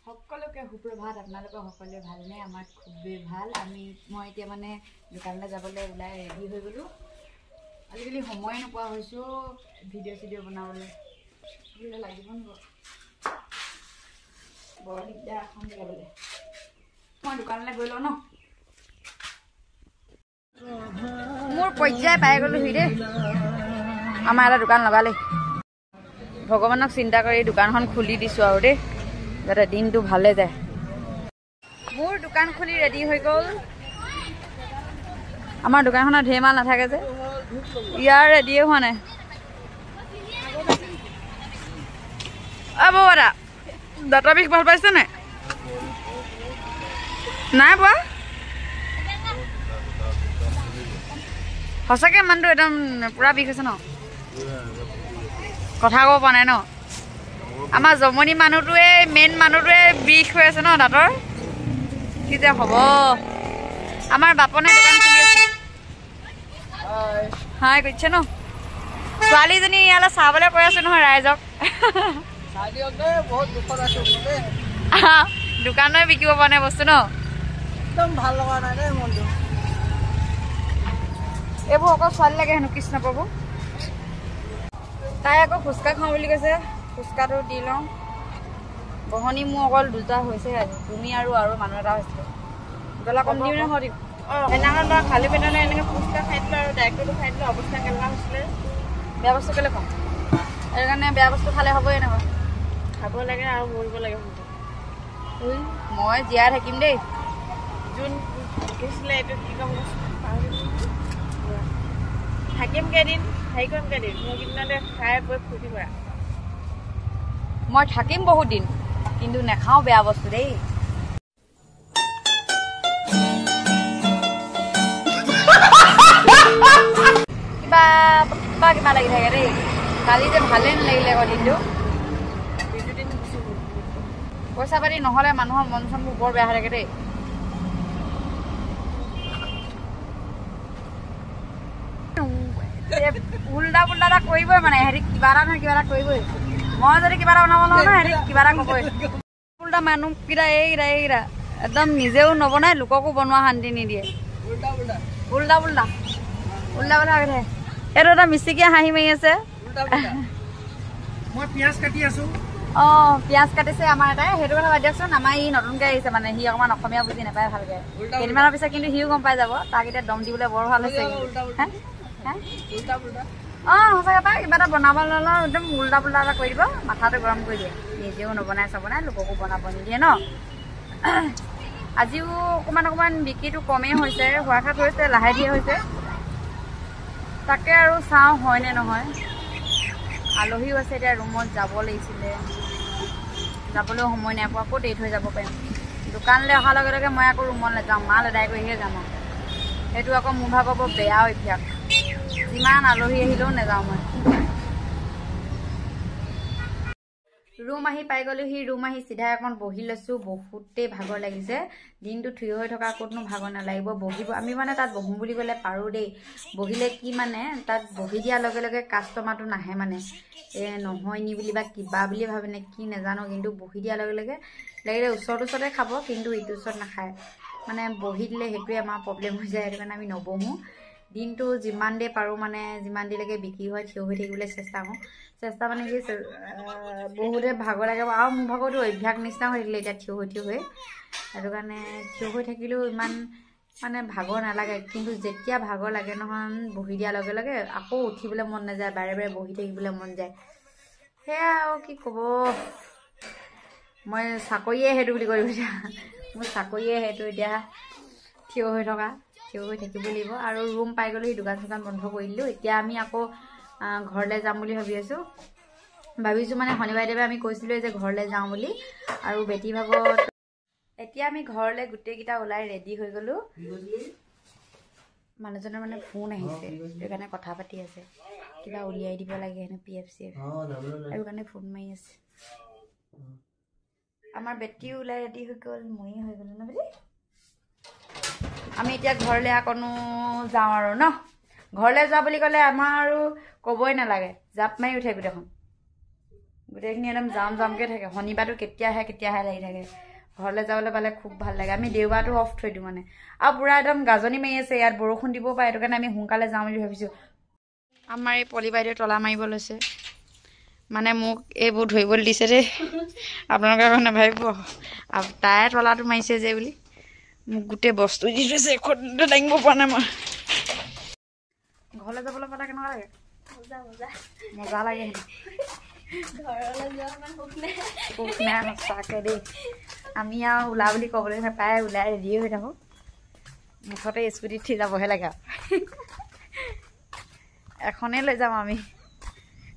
সকলোকে সুপ্ৰভাত আপোনালোকৰ সকলোৱে ভালনে আমাৰ খুবেই ভাল মই এতিয়া মানে দোকানলৈ যাবলৈ ওলাই ৰেডি হৈ গ'লো আজিকালি সময় নোপোৱা হৈছো ভিডিঅ' বনাবলৈ লাগিব বৰ দিগদাৰ এখন যাবলৈ মই দোকানলৈ গৈ লওঁ ন মোৰ পৰ্যায় পাই গ'লোহি দেই আমাৰ এটা দোকান লগালে ভগৱানক চিন্তা কৰি দোকানখন খুলি দিছোঁ আৰু দেই যাতে দিনটো ভালে যায় মোৰ দোকান খুলি ৰেডি হৈ গ'ল আমাৰ দোকানখনত ঢেৰ মাল নাথাকে যে ইয়াৰ ৰেডিয়ে হোৱা নাই বাবা দাঁতৰ বিষ ভাল পাইছে নাই নাই পোৱা সঁচাকৈ মানুহটো একদম পুৰা বিষ হৈছে ন কথা ক'ব পৰা নাই ন আমাৰ জমনি মানুহটোৱে মেইন মানুহটোৱে বিষ হৈ আছে ন দাঁতৰ কি যে হ'ব আমাৰ বাপনে দোকান খুলি আছে হাই কৰিছে ন ছোৱালীজনী ইয়ালৈ চাবলৈ কৈ আছো নহয় ৰাইজক দোকানলৈ বিকিব পৰা নাই বস্তু ন একদম ভাল লগা নাই দেই মনটো এইবোৰ অকল ছোৱালী লাগে হেনো কৃষ্ণ প্ৰভু তাই আকৌ ফুচকা খাওঁ বুলি কৈছে ফুচকাটো দি লওঁ বহনি মোৰ অকল দুটা হৈছে আজি তুমি আৰু মানুহ এটা হৈছিলে গলা কম দিম নে দিম সেইদিনাখন মই খালী পেটনে এনেকৈ ফুচকা খাই দিলোঁ আৰু ডাইৰেক্টৰটো খাই দিলোঁ অৱস্থা কেনেকুৱা হৈছিলে বেয়া বস্তু কেলৈ খাওঁ সেইকাৰণে বেয়া বস্তু খালে হ'বই নহয় খাব লাগে আৰু মৰিব লাগে মই জীয়াই থাকিম দেই যোন কৈছিলে এইটো কি কাম থাকিম কেইদিন হেৰি কৰিম কেইদিন মোৰ কেইদিনতে খাই বৈ ফূৰ্তি কৰা মই থাকিম বহুত দিন কিন্তু নাখাওঁ বেয়া বস্তু দেই কিবা লাগি থাকে দেই কালি যে ভালেই নালাগিলে আকৌ দিনটো পইচা পাতি নহ'লে মানুহৰ মন চনবোৰ বৰ বেয়া হৈ থাকে দেই উল্টা পুল্টা এটা কৰিবই মানে হেৰি কিবা এটা নহয় কিবা এটা কৰিবই মই যদি কিবা এটা বনাব নোৱাৰো হেৰি কিবা এটা ক'বই উল্টা মানুহকেইটা এইকেইটা একদম নিজেও নবনাই লোককো বনোৱা শান্তি নিদিয়ে উল্টা পুল্টা হৈ থাকে এইটো এটা মিচিকিয়া হাঁহি মাৰি আছে মই পিয়াজ কাটি আছো পিয়াজ কাটিছে আমাৰ এটাই সেইটো কথা বাদ দিয়কচোন আমাৰ ই নতুনকৈ আহিছে মানে সি অকণমান অসমীয়া বুজি নাপায় ভালকৈ কেইদিনমানৰ পিছত কিন্তু সিও গম পাই যাব তাক এতিয়া দম দিবলৈ বৰ ভাল হৈছে সঁচাকৈ পাই কিবা এটা বনাব ল'লে একদম উল্টা পুল্টা এটা কৰি দিব মাথাটো গৰম কৰি দিয়ে নিজেও নবনাই চবনাই লোককো বনাব নিদিয়ে ন আজিও অকণমান বিক্ৰীটো কমেই হৈছে হোৱা খাত হৈছে লাহে ধীৰে হৈছে তাকে আৰু চাওঁ হয়নে নহয় আলহীও আছে এতিয়া ৰুমত যাব লাগিছিলে যাবলৈও সময় নাই পোৱা ক'ত এৰি থৈ যাব পাৰিম দোকানলৈ অহাৰ লগে লগে মই আকৌ ৰুমত নাযাওঁ মাল এদাই কৰিহে যাম আৰু সেইটো আকৌ মোৰ ভাগৰ বৰ বেয়া অভ্যাস যিমান আলহী আহিলেও নাযাওঁ মই ৰুম আহি পাই গ'লোহি ৰুম আহি চিধাই অকণমান বহি লৈছোঁ বহুতেই ভাগৰ লাগিছে দিনটো থিয় হৈ থকা ক'তনো ভাগৰ নালাগিব বহিব আমি মানে তাত বহোঁ বুলি ক'লে পাৰোঁ দেই বহিলে কি মানে তাত বহি দিয়াৰ লগে লগে কাষ্টমাৰটো নাহে মানে নহয় নি বুলি বা কিবা বুলি ভাবে নে কি নাজানো কিন্তু বহি দিয়াৰ লগে লগে লাগিলে ওচৰতে খাব কিন্তু ইটো ওচৰত নাখায় মানে বহি দিলে সেইটোৱে আমাৰ প্ৰব্লেম হৈ যায় সেইটো কাৰণে আমি নবহোঁ দিনটো যিমান দেৰি পাৰোঁ মানে যিমান দেৰিলৈকে বিক্ৰী হয় থিয় হৈ থাকিবলৈ চেষ্টা মানে কি বহুতে ভাগৰ লাগে আৰু মোৰ ভাগৰতো অভ্যাস নিচিনা হৈ থাকিলে এতিয়া থিয় হৈ সেইটো কাৰণে থিয় হৈ থাকিলেও ইমান মানে ভাগৰ নালাগে কিন্তু যেতিয়া ভাগৰ লাগে নহয় বহি দিয়াৰ লগে লগে আকৌ উঠিবলৈ মন নাযায় বাৰে বাৰে বহি থাকিবলৈ মন যায় সেয়া আৰু কি ক'ব মই চাকৰিয়ে সেইটো বুলি কৈ দিছোঁ মোৰ চাকৰিয়ে সেইটো এতিয়া থিয় হৈ থাকিব লাগিব আৰু ৰুম পাই গ'লো দোকান চোকান বন্ধ কৰি দিলোঁ এতিয়া আমি আকৌ ঘৰলৈ যাম বুলি ভাবিছোঁ মানে শনিবাৰে দেৱে আমি কৈছিলোঁ যে ঘৰলৈ যাওঁ বুলি আৰু বেটি ভাগত এতিয়া আমি ঘৰলৈ গোটেইকেইটা ওলাই ৰেডি হৈ গ'লোঁ মানুহজনৰ মানে ফোন আহিছে সেইকাৰণে কথা পাতি আছে কিবা উলিয়াই দিব লাগে হেনো PF CF সেইটো কাৰণে ফোন মাৰি আছে আমাৰ বেটিও ওলাই ৰেডি হৈ গ'ল ময়ে হৈ গ'লো ন বুলি আমি এতিয়া ঘৰলৈ আকনো যাওঁ আৰু ন ঘৰলৈ যোৱা বুলি ক'লে আমাৰ আৰু ক'বই নালাগে জাপ মাৰি উঠে গোটেইখন গোটেইখিনি একদম জাম জামকৈ থাকে শনিবাৰটো কেতিয়া আহে লাগি থাকে ঘৰলৈ যাবলৈ পালে খুব ভাল লাগে আমি দেওবাৰটো অফ থৈ দিওঁ মানে আৰু পুৰা একদম গাজনি মাৰি আছে ইয়াত বৰষুণ দিব পাৰে সেইটো কাৰণে আমি সোনকালে যাওঁ বুলি ভাবিছোঁ আমাৰ এই পলি বাইদেউ তলা মাৰিব লৈছে মানে মোক এইবোৰ ধৰিবলৈ দিছে দেই আপোনালোকে আকৌ নাভাবিব তাই তলাটো মাৰিছে যে বুলি মোক গোটেই বস্তু দি থৈছে এখন দাঙিব পৰা নাই মই ঘৰলৈ যাবলৈ পালে কেনেকুৱা লাগে মজা লাগে সঁচাকৈ দেই আমি আৰু ওলা বুলি ক'বলৈ নাপায় ওলাই ৰেডিয়ে হৈ থাকোঁ মুঠতে স্কুটিত উঠি যাবহে লাগে আৰু এখনেই লৈ যাম আমি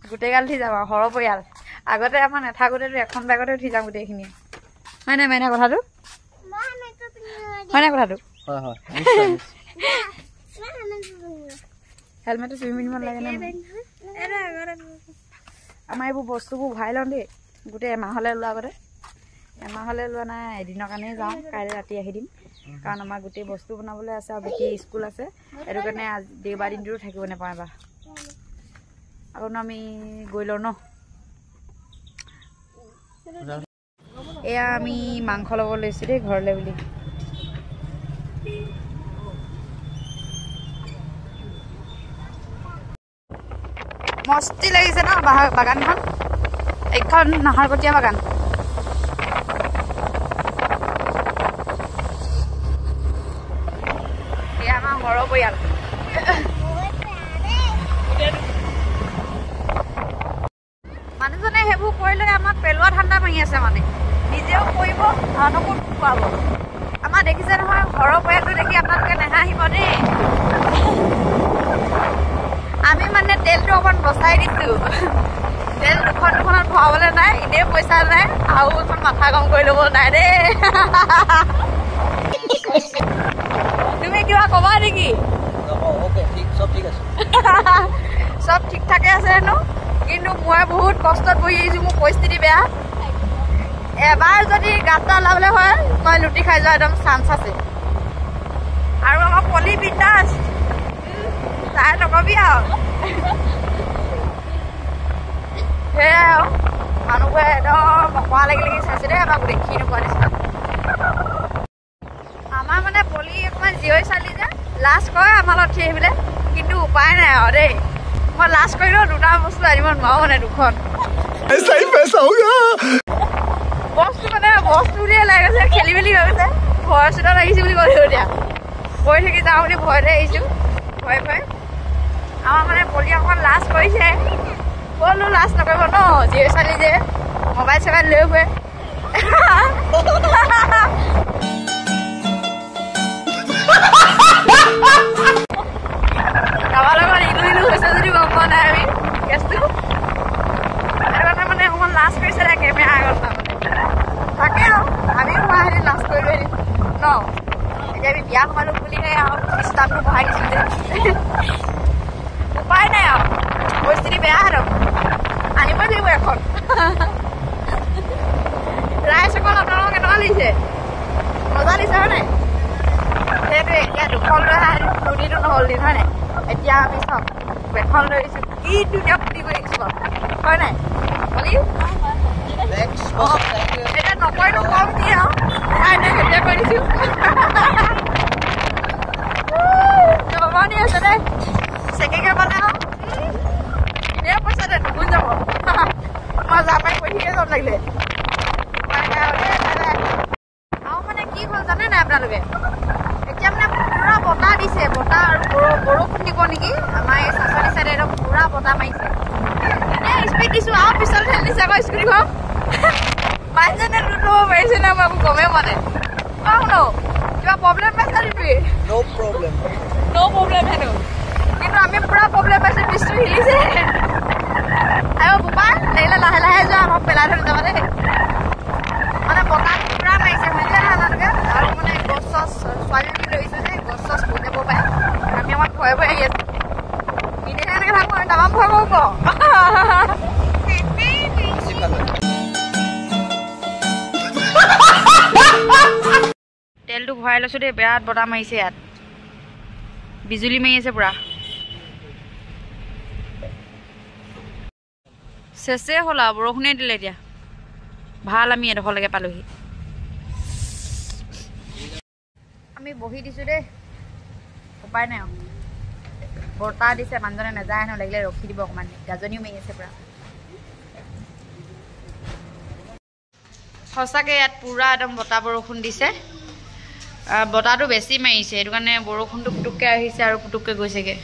গোটেইগাল উঠি যাম আৰু সৰহ পৰিয়াল আগতে আমাৰ নাথাকোঁতেতো এখন বাইকতে উঠি যাম গোটেইখিনি হয় নাই মাইনা কথাটো হেলমেটটো তুমি পিন্ধিব লাগে নে আমাৰ এইবোৰ বস্তুবোৰ ভৰাই লওঁ দেই গোটেই এমাহলৈ লোৱা আগতে এমাহলৈ লোৱা নাই এদিনৰ কাৰণেই যাওঁ কাইলৈ ৰাতি আহি দিম কাৰণ আমাৰ গোটেই বস্তু বনাবলৈ আছে আৰু বেটি স্কুল আছে সেইটো কাৰণে আজি দেওবাৰ দিনটোতো থাকিব নাপাওঁ এবাৰ আকৌ আমি গৈ লওঁ ন এয়া আমি মাংস ল'ব লৈছোঁ দেই ঘৰলৈ বুলি মস্তি লাগিছে ন বাগানখন এইখন নাহৰকটীয়া বাগান এয়া আমাৰ ঘৰৰ পৰিয়াল মানুহজনে সেইবোৰ কৰিলে আমাক পেলোৱা ঠাণ্ডা মাৰি আছে মানে নিজেও কৰিব আনকো খুৱাব আমাৰ দেখিছে নহয় ঘৰৰ পৰিয়ালটো দেখি আপোনালোকে নাহাঁহিব দেই আমি মানে তেলটো অকণ বচাই দিছোঁ তেল দুখনত ভৰাবলৈ নাই এনেই পইচা নাই আৰু এখন মাথা গৰম কৰি ল'ব নাই দেই তুমি কিবা ক'বা নেকি চব ঠিক ঠাকে আছে হেনো কিন্তু মই বহুত কষ্টত বহি আহিছোঁ মোৰ পৰিস্থিতি বেয়া এবাৰ যদি গাঁতটা ওলাবলৈ হয় মই লুটি খাই যোৱা একদম চান্স আছে আৰু আমাৰ পলি বিন্দাছ তাই নকবি আৰু সেয়াই আৰু মানুহবোৰে একদম অকৰা লাগি চাইছে দেই আমাক দেখি নোপোৱা নিচিনা আমাৰ মানে পলি অকণমান জীয়ৰী ছোৱালী যে লাজ কৰে আমাৰ লগত উঠি আহিবলৈ কিন্তু উপায় নাই আৰু দেই মই লাজ কৰিলেও দুটা বস্তু আনিব নোৱাৰো মানে দুখন বস্তু মানে বস্তু উলিয়াই লাগি গৈছে খেলি মেলি হৈ গৈছে ভয় চোতাত আহিছোঁ বুলি কৈছোঁ এতিয়া গৈ থাকি যাওঁ বুলি ভয়তে আহিছোঁ ভয় আমাৰ মানে পলি অকণমান লাজ কৰিছে ক'লো লাজ নকৰিব ন জীয়ৰী ছোৱালী যে মোবাইল চবাইল লৈ ফুৰে কাৰোবাৰ লগত ইলু হৈছে যদি গম পোৱা নাই আমি কেছটো সেইটো কাৰণে মানে অকণমান লাজ কৰিছে দে কেমেৰা আগত তাকে আৰু আমিও হোৱা হেৰি লাজ কৰিব হেৰি ন এতিয়া আমি বিয়া সোমালোঁ বুলিহে আৰু ষ্টাফটো বঢ়াই দিছোঁ যে উপায় নাই আৰু পৰিস্থিতি বেয়া হেতক আনিবই লাগিব এখন ৰাইচ অকণ আপোনালোকক কেনেকুৱা লাগিছে মজা দিছে হয় নাই সেইটোৱে এতিয়া দুখন লৈ অহা ফুৰ্তিটো নহ'ল দিন হয় নাই এতিয়া আমি চাওক এখন লৈ আহিছোঁ কি ধুনীয়া ফুৰ্তি কৰি আহিছোঁ হয় নাই এতিয়া নকৰিনো কম কি আৰু এতিয়া কৰি দিছোঁ জমনি আছে দেই চেকেকে পালে আৰু এনে পইচা দে দুগুণ যাব মই জাপাই কৈ দিয়ে যাব লাগিলে আৰু মানে কি হ'ল জানে নাই আপোনালোকে এতিয়া মানে পুৰা বতাহ দিছে বতাহ আৰু বৰষুণ দিব নেকি আমাৰ এই চাচনি চাইডে একদম পুৰা বতাহ মাৰিছে এনেই স্পীড দিছোঁ আৰু পিছত ঠেলি দিছে আকৌ স্কুটিখন মানুহজনে লুট ল'ব পাৰিছে নাই মই একো গমেই পোৱা নাই ন কিবা প্ৰব্লেম পাইছা নেকি ন' প্ৰব্লেম হেনো কিন্তু আমি পুৰা প্ৰব্লেম পাইছোঁ পিছটো হিলিছে আৰু বোপা লাগিলে লাহে লাহে যোৱা আমাক পেলাই থৈ যাব দেই মানে বতাহ পুৰা মাৰিছে হৈছে নহয় আপোনালোকে আৰু মানে গছ চছ ছোৱালী লৈছোঁ যে গছ চছ বজাব পাৰে আমি আমাক ভয়ে ভয়ে আহি আছোঁ এনেকৈ এনেকৈ থাকোঁ আমি তামাম ভয় কৰোঁ তেলটো ভৰাই লৈছোঁ দেই বিৰাট বতাহ মাৰিছে ইয়াত বিজুলী মাৰি আছে পুৰা চেচে হ'ল আৰু বৰষুণে দিলে এতিয়া ভাল আমি এডোখৰলৈকে পালোহি আমি বহি দিছোঁ দেই উপায় নাই আৰু বৰ্তা দিছে মানুহজনে নাযায় হেনো লাগিলে ৰখি দিব অকণমান গাজনিও মাৰি আছে পূৰা সঁচাকৈ ইয়াত পূৰা একদম বতাহ বৰষুণ দিছে বতাহটো বেছি মাৰিছে সেইটো কাৰণে বৰষুণটো পুটুককৈ আহিছে আৰু পুটুককৈ গৈছেগৈ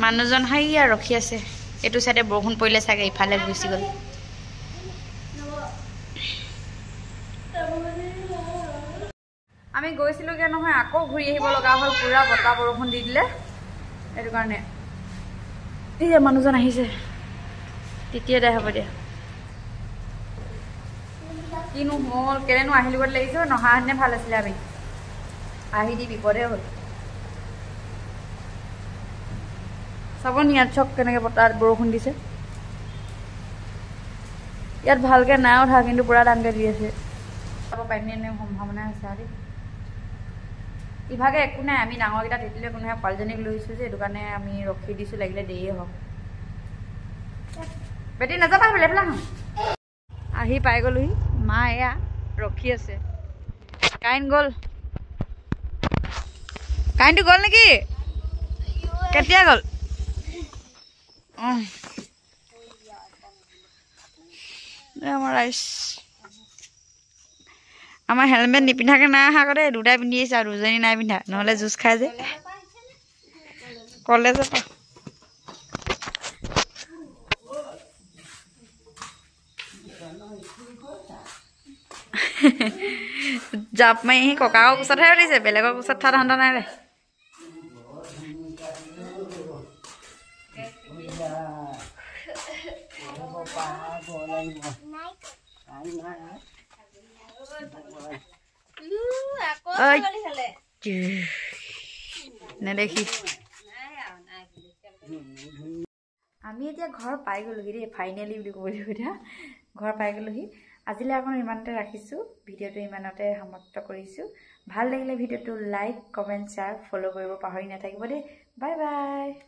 মানুহজন হাইয়া ৰখি আছে এইটো চাইডে বৰষুণ পৰিলে চাগে ইফালে গুচি গ'ল আমি গৈছিলোঁগৈ নহয় আকৌ ঘূৰি আহিব লগা হ'ল পূৰা বতাহ বৰষুণ দি দিলে সেইটো কাৰণে এই মানুহজন আহিছে তেতিয়া দে হ'ব দিয়া কিনো হ'ল কেলেনো আহিলো বুলি লাগিছে নহাহেঁতেনে ভাল আছিলে আমি আহি দি বিপদে হ'ল চাব নি ইয়াত চক কেনেকৈ বতাহ বৰষুণ দিছে ইয়াত ভালকৈ নাই উঠা কিন্তু পূৰা ডাঙৰকৈ দি আছে চাব পাৰিম নে সম্ভাৱনা আছে আৰু ইভাগে একো নাই আমি ডাঙৰকেইটা তিতিলে কোনো পোৱালীজনীক লৈছোঁ যে সেইটো কাৰণে আমি ৰখি দিছোঁ লাগিলে দেৰিয়ে হওক বেটি নাযাবা বোলে পেলা আহি পাই গ'লোহি মা এয়া ৰখি আছে কাৰেণ্ট গ'ল কাৰেণ্টটো গ'ল নেকি কেতিয়া গ'ল আমাৰ ৰাইচ আমাৰ হেলমেট নিপিন্ধাকৈ নাই অহা আকৌ দেই দুটাই পিন্ধি আহিছে আৰু দুজনী নাই পিন্ধা নহ'লে জুচ খাই যে কলেজৰ পৰা জাপ মাৰি আহি ককাকৰ কোচতহে উঠিছে বেলেগৰ কোচত থোৱা ধান্দা নাই দে নেদেখি আমি এতিয়া ঘৰ পাই গ'লোহি দেই ফাইনেলি বুলি ক'ব লাগিব এতিয়া ঘৰ পাই গ'লোহি আজিলৈ আকৌ ইমানতে ৰাখিছোঁ ভিডিঅ'টো ইমানতে সমাপ্ত কৰিছোঁ ভাল লাগিলে ভিডিঅ'টো লাইক কমেণ্ট শ্বেয়াৰ ফ'ল' কৰিব পাহৰি নাথাকিব দেই বাই বাই